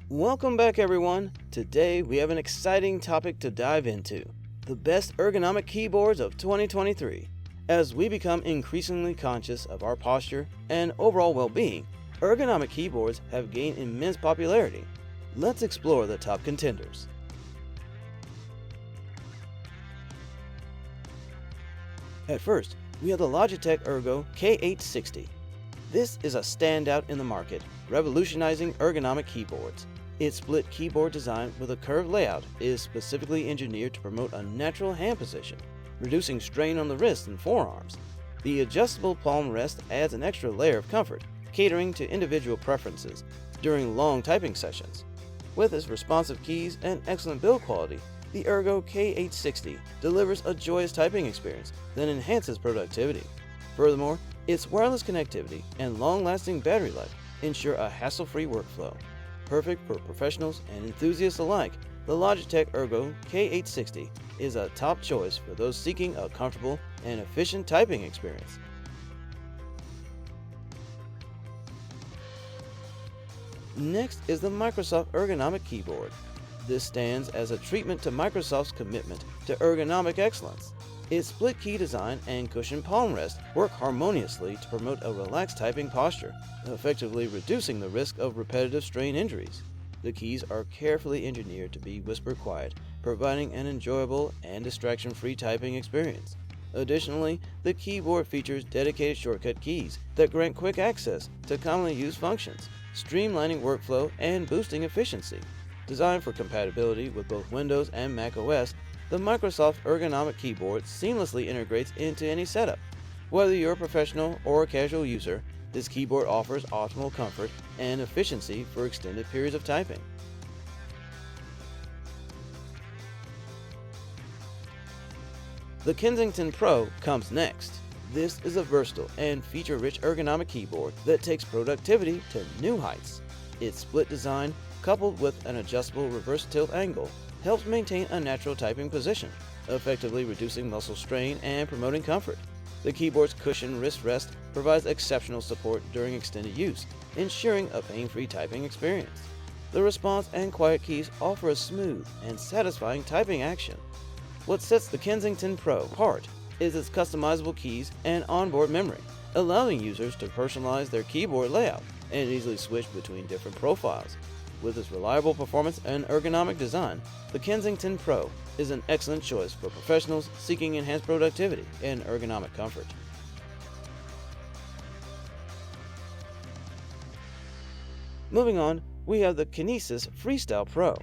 Welcome back, everyone. Today we have an exciting topic to dive into: the best ergonomic keyboards of 2023. As we become increasingly conscious of our posture and overall well-being, ergonomic keyboards have gained immense popularity. Let's explore the top contenders. At first, we have the Logitech Ergo K860. This is a standout in the market, revolutionizing ergonomic keyboards. Its split keyboard design with a curved layout is specifically engineered to promote a natural hand position, reducing strain on the wrists and forearms. The adjustable palm rest adds an extra layer of comfort, catering to individual preferences during long typing sessions. With its responsive keys and excellent build quality, the Ergo K860 delivers a joyous typing experience that enhances productivity. Furthermore, its wireless connectivity and long-lasting battery life ensure a hassle-free workflow. Perfect for professionals and enthusiasts alike, the Logitech Ergo K860 is a top choice for those seeking a comfortable and efficient typing experience. Next is the Microsoft Ergonomic Keyboard. This stands as a treatment to Microsoft's commitment to ergonomic excellence. Its split key design and cushioned palm rest work harmoniously to promote a relaxed typing posture, effectively reducing the risk of repetitive strain injuries. The keys are carefully engineered to be whisper quiet, providing an enjoyable and distraction-free typing experience. Additionally, the keyboard features dedicated shortcut keys that grant quick access to commonly used functions, streamlining workflow and boosting efficiency. Designed for compatibility with both Windows and Mac OS, the Microsoft Ergonomic Keyboard seamlessly integrates into any setup. Whether you're a professional or a casual user, this keyboard offers optimal comfort and efficiency for extended periods of typing. The Kensington Pro comes next. This is a versatile and feature-rich ergonomic keyboard that takes productivity to new heights. Its split design, coupled with an adjustable reverse tilt angle, helps maintain a natural typing position, effectively reducing muscle strain and promoting comfort. The keyboard's cushioned wrist rest provides exceptional support during extended use, ensuring a pain-free typing experience. The response and quiet keys offer a smooth and satisfying typing action. What sets the Kensington Pro apart is its customizable keys and onboard memory, allowing users to personalize their keyboard layout and easily switch between different profiles. With its reliable performance and ergonomic design, the Kensington Pro is an excellent choice for professionals seeking enhanced productivity and ergonomic comfort. Moving on, we have the Kinesis Freestyle Pro,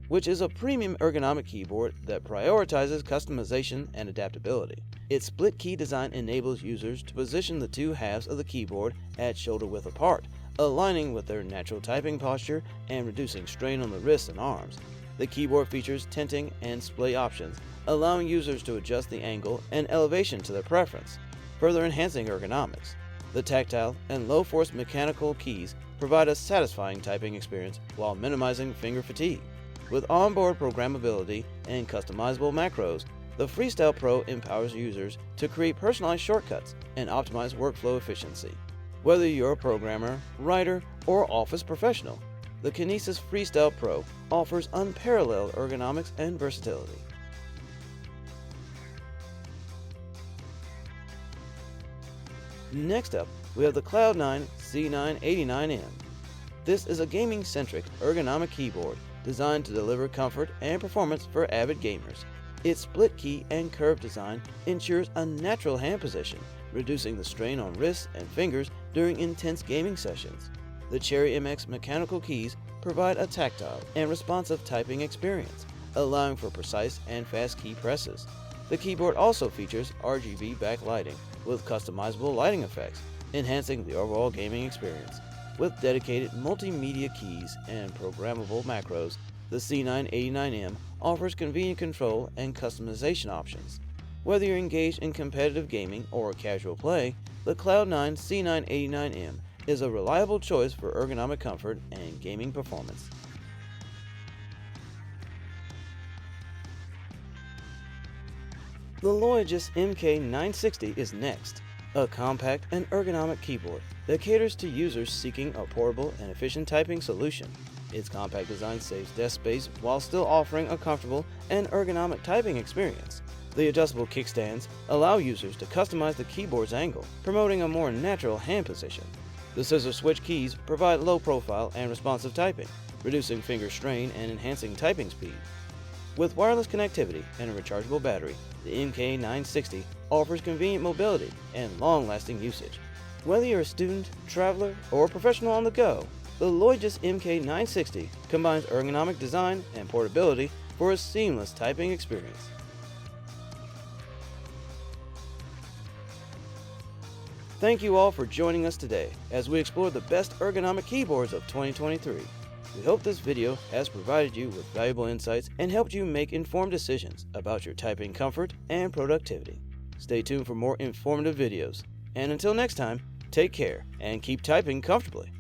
which is a premium ergonomic keyboard that prioritizes customization and adaptability. Its split key design enables users to position the two halves of the keyboard at shoulder width apart, aligning with their natural typing posture and reducing strain on the wrists and arms. The keyboard features tinting and splay options, allowing users to adjust the angle and elevation to their preference, further enhancing ergonomics. The tactile and low-force mechanical keys provide a satisfying typing experience while minimizing finger fatigue. With onboard programmability and customizable macros, the Freestyle Pro empowers users to create personalized shortcuts and optimize workflow efficiency. Whether you're a programmer, writer, or office professional, the Kinesis Freestyle Pro offers unparalleled ergonomics and versatility. Next up, we have the Cloud9 C989M. This is a gaming-centric ergonomic keyboard designed to deliver comfort and performance for avid gamers. Its split key and curved design ensures a natural hand position, reducing the strain on wrists and fingers during intense gaming sessions. The Cherry MX mechanical keys provide a tactile and responsive typing experience, allowing for precise and fast key presses. The keyboard also features RGB backlighting with customizable lighting effects, enhancing the overall gaming experience. With dedicated multimedia keys and programmable macros, the C989M offers convenient control and customization options. Whether you're engaged in competitive gaming or casual play, the Cloud9 C989M is a reliable choice for ergonomic comfort and gaming performance. The Loigys MK960 is next. a compact and ergonomic keyboard that caters to users seeking a portable and efficient typing solution. Its compact design saves desk space while still offering a comfortable and ergonomic typing experience. The adjustable kickstands allow users to customize the keyboard's angle, promoting a more natural hand position. The scissor switch keys provide low profile and responsive typing, reducing finger strain and enhancing typing speed. With wireless connectivity and a rechargeable battery, the MK960 offers convenient mobility and long-lasting usage. Whether you're a student, traveler, or professional on the go, the Loigys MK960 combines ergonomic design and portability for a seamless typing experience. Thank you all for joining us today as we explore the best ergonomic keyboards of 2023. We hope this video has provided you with valuable insights and helped you make informed decisions about your typing comfort and productivity. Stay tuned for more informative videos. And until next time, take care and keep typing comfortably.